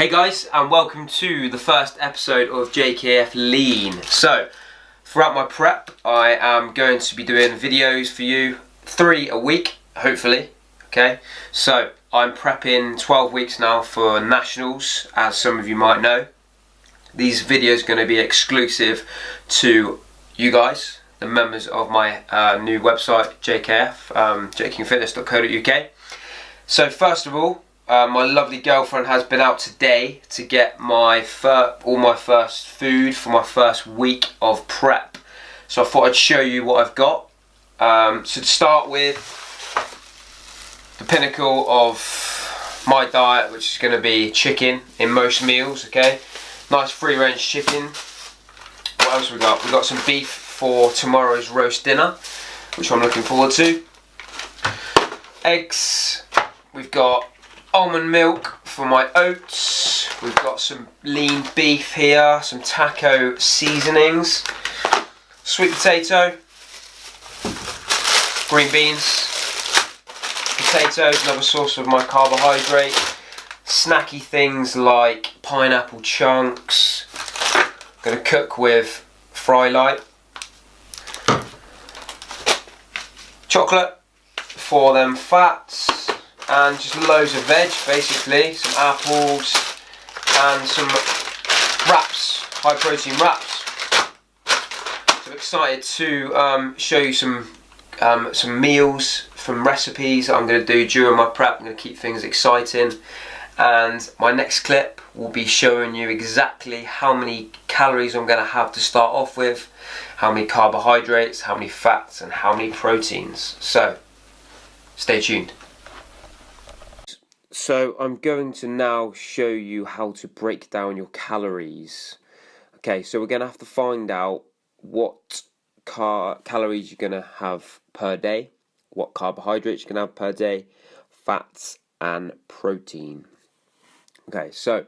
Hey guys, and welcome to the first episode of JKF Lean. So, throughout my prep, I am going to be doing videos for you, 3 a week, hopefully. Okay, so I'm prepping 12 weeks now for nationals, as some of you might know. These videos are going to be exclusive to you guys, the members of my new website, JKF, jkingfitness.co.uk. So first of all, my lovely girlfriend has been out today to get all my first food for my first week of prep. So I thought I'd show you what I've got. So to start with, the pinnacle of my diet, which is going to be chicken in most meals. Okay, nice free-range chicken. What else we got? We've got some beef for tomorrow's roast dinner, which I'm looking forward to. Eggs. We've got almond milk for my oats. We've got some lean beef here, some taco seasonings, sweet potato, green beans, potatoes, another source of my carbohydrate, snacky things like pineapple chunks. Gonna cook with Fry Light, chocolate for them fats, and just loads of veg, basically, some apples and some wraps, high protein wraps. So I'm excited to show you some meals from recipes that I'm going to do during my prep. I'm going to keep things exciting, and my next clip will be showing you exactly how many calories I'm going to have to start off with, how many carbohydrates, how many fats, and how many proteins. So stay tuned. So I'm going to now show you how to break down your calories. Okay, so we're going to have to find out what calories you're going to have per day, what carbohydrates you're going to have per day, fats and protein. Okay, so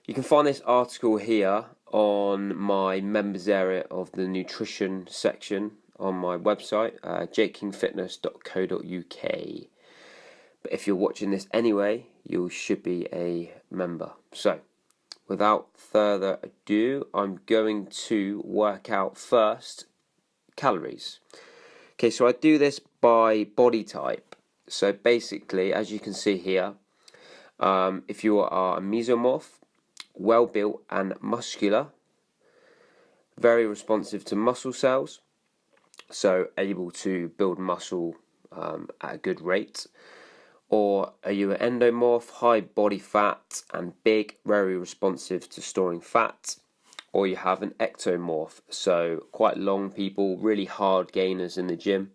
you can find this article here on my members area of the nutrition section on my website, jkingfitness.co.uk. But if you're watching this anyway, you should be a member. So, without further ado, I'm going to work out first calories. Okay, so I do this by body type. So basically, as you can see here, if you are a mesomorph, well built and muscular, very responsive to muscle cells, so able to build muscle at a good rate. Or are you an endomorph, high body fat and big, very responsive to storing fat? Or you have an ectomorph, so quite long people, really hard gainers in the gym,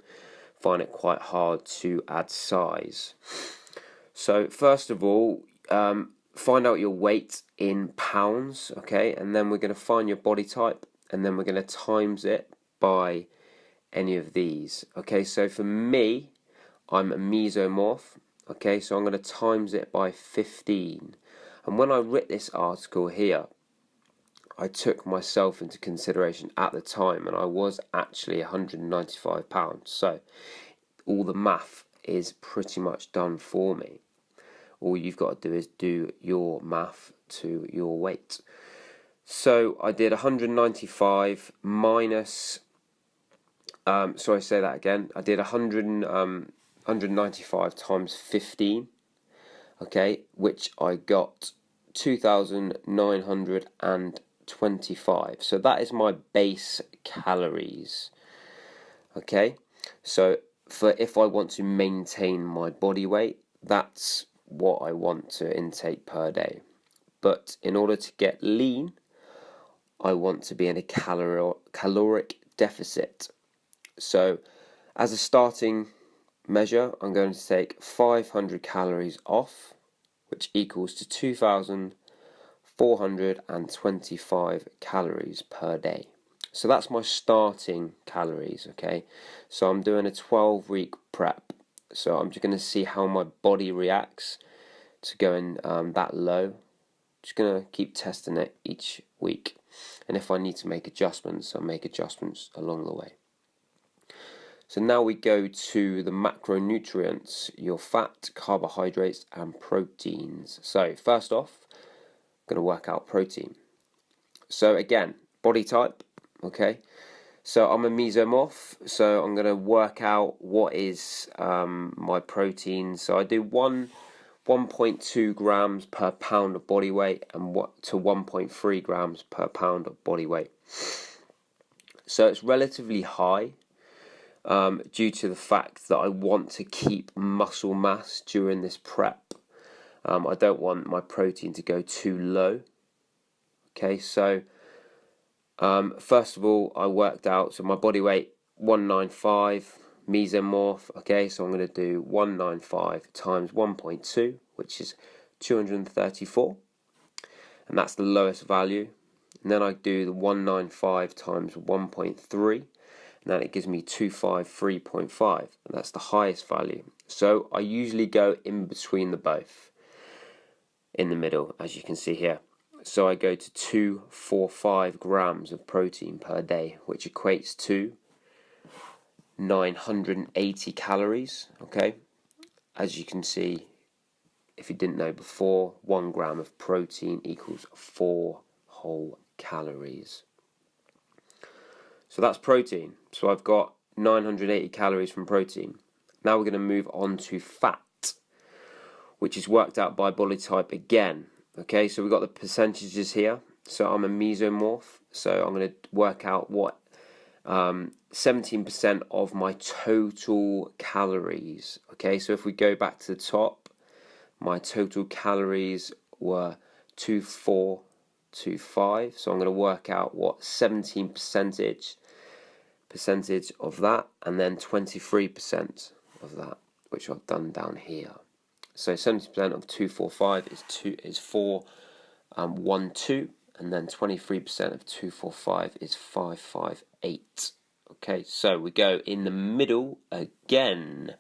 find it quite hard to add size. So first of all, find out your weight in pounds, okay? And then we're going to find your body type, and then we're going to times it by any of these. Okay, so for me, I'm a mesomorph. Okay, so I'm going to times it by 15. And when I wrote this article here, I took myself into consideration at the time, and I was actually 195 pounds. So all the math is pretty much done for me. All you've got to do is do your math to your weight. So I did 195 minus, sorry, say that again. I did 195 times 15, okay, which I got 2,925. So that is my base calories, okay. So if I want to maintain my body weight, that's what I want to intake per day. But in order to get lean, I want to be in a caloric deficit. So as a starting measure, I'm going to take 500 calories off, which equals to 2,425 calories per day. So that's my starting calories, okay? So I'm doing a 12-week prep. So I'm just going to see how my body reacts to going that low. Just going to keep testing it each week. And if I need to make adjustments, I'll make adjustments along the way. So now we go to the macronutrients, your fat, carbohydrates and proteins. So first off, going to work out protein. So again, body type, okay. So I'm a mesomorph, so I'm going to work out what is my protein. So I do 1.2 grams per pound of body weight and to 1.3 grams per pound of body weight. So it's relatively high due to the fact that I want to keep muscle mass during this prep. I don't want my protein to go too low. Okay, so first of all, I worked out, so my body weight 195, mesomorph. Okay, so I'm going to do 195 times 1.2, which is 234, and that's the lowest value. And then I do the 195 times 1.3, and then it gives me 253.5, and that's the highest value. So I usually go in between the both, in the middle, as you can see here. So I go to 245 grams of protein per day, which equates to 980 calories. Okay, as you can see, if you didn't know before, 1 gram of protein equals 4 whole calories. So that's protein. So I've got 980 calories from protein. Now we're going to move on to fat, which is worked out by body type again. Okay, so we've got the percentages here. So I'm a mesomorph, so I'm going to work out what 17% of my total calories. Okay, so if we go back to the top, my total calories were 2425. So I'm going to work out what 17% of that, and then 23% of that, which I've done down here. So 70% of 245 is 412, and then 23% of 245 is 558. Okay, so we go in the middle again.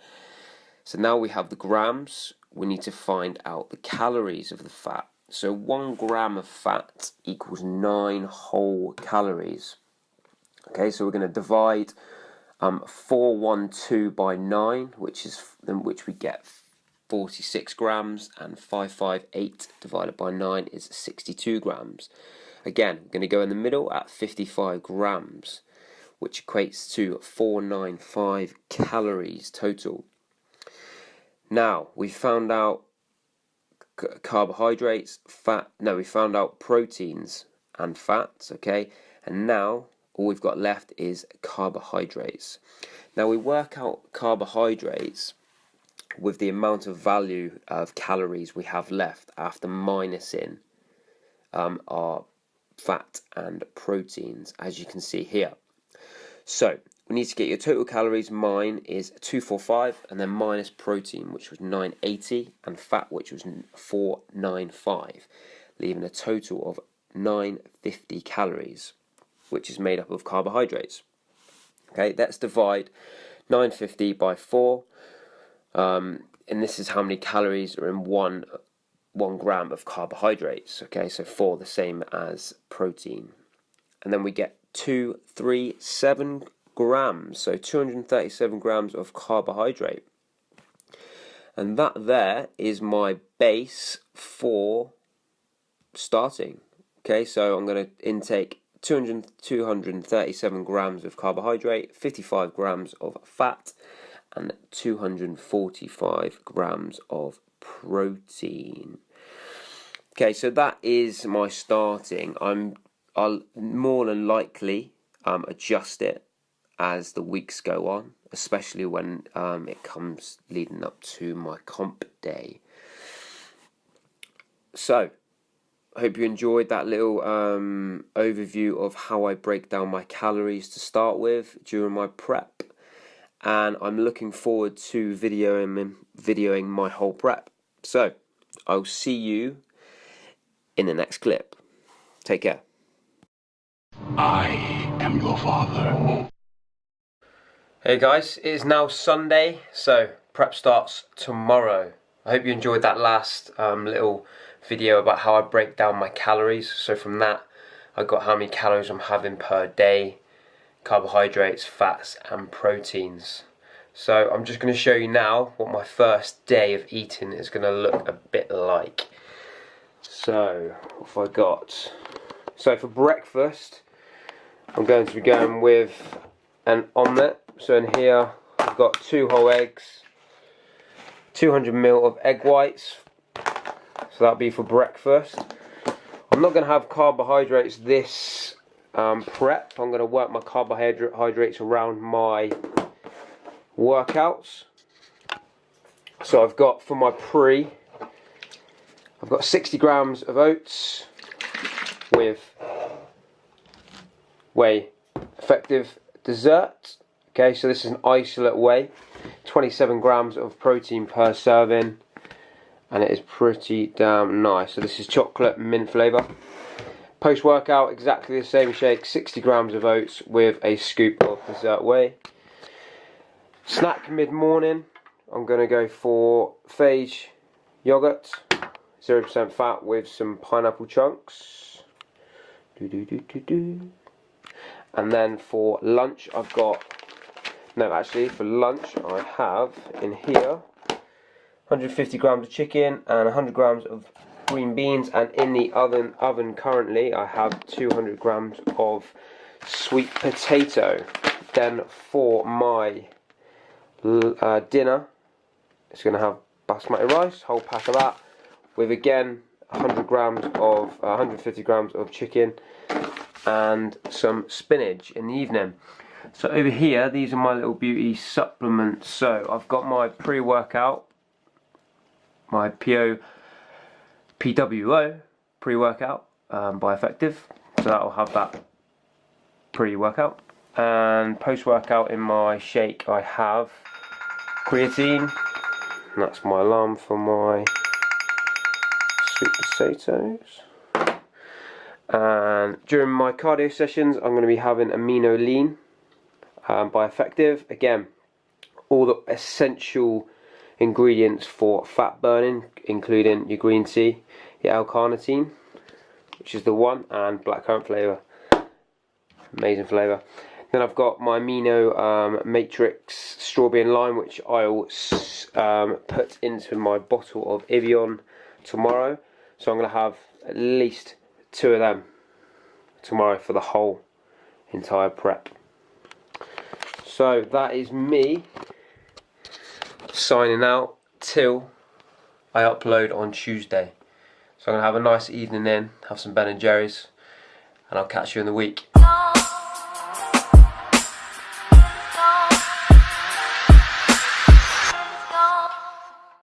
So now we have the grams. We need to find out the calories of the fat. So 1 gram of fat equals 9 whole calories. Okay, so we're going to divide 412 by 9, which we get 46 grams, and 558 divided by 9 is 62 grams. Again, we're going to go in the middle at 55 grams, which equates to 495 calories total. Now, we found out carbohydrates, we found out proteins and fats, okay? And now, all we've got left is carbohydrates. Now, we work out carbohydrates with the amount of value of calories we have left after minusing our fat and proteins, as you can see here. So we need to get your total calories. Mine is 245, and then minus protein, which was 980, and fat, which was 495, leaving a total of 950 calories, which is made up of carbohydrates. Okay, let's divide 950 by 4. And this is how many calories are in one gram of carbohydrates. Okay, so 4, the same as protein. And then we get 237 grams, so 237 grams of carbohydrate. And that there is my base for starting. Okay, so I'm going to intake 237 grams of carbohydrate, 55 grams of fat, and 245 grams of protein. Okay, so that is my starting. I'll more than likely adjust it as the weeks go on, especially when it comes leading up to my comp day. So, I hope you enjoyed that little overview of how I break down my calories to start with during my prep. And I'm looking forward to videoing my whole prep. So, I'll see you in the next clip. Take care. I am your father. Hey guys, it is now Sunday, so prep starts tomorrow. I hope you enjoyed that last little video about how I break down my calories. So from that, I got how many calories I'm having per day, carbohydrates, fats and proteins. So I'm just going to show you now what my first day of eating is going to look a bit like. So, what have I got? So for breakfast, I'm going to be going with an omelette. So in here, I've got 2 whole eggs, 200 ml of egg whites. So that'll be for breakfast. I'm not going to have carbohydrates this prep. I'm going to work my carbohydrates around my workouts. So I've got for my pre, I've got 60 grams of oats with whey effective dessert. Okay, so this is an isolate whey, 27 grams of protein per serving, and it is pretty damn nice. So this is chocolate mint flavour. Post workout, exactly the same shake, 60 grams of oats with a scoop of dessert whey. Snack mid morning, I'm going to go for Phage yogurt, 0% fat with some pineapple chunks. And then for lunch I've got, for lunch I have in here 150 grams of chicken and 100 grams of green beans, and in the oven currently I have 200 grams of sweet potato. Then for my dinner, it's going to have basmati rice, whole pack of that, with again 150 grams of chicken and some spinach in the evening. So over here, these are my little beauty supplements. So I've got my pre-workout, my PWO pre-workout by Effective. So that'll have that pre-workout. And post-workout in my shake I have creatine. And that's my alarm for my sweet potatoes. And during my cardio sessions I'm going to be having Amino Lean by Effective. Again, all the essential ingredients for fat burning, including your green tea, your L-carnitine, which is the one, and blackcurrant flavour. Amazing flavour. Then I've got my amino matrix strawberry and lime, which I'll put into my bottle of Evian tomorrow. So I'm going to have at least 2 of them tomorrow for the whole entire prep. So that is me signing out till I upload on Tuesday. So I'm going to have a nice evening in, have some Ben and Jerry's, and I'll catch you in the week.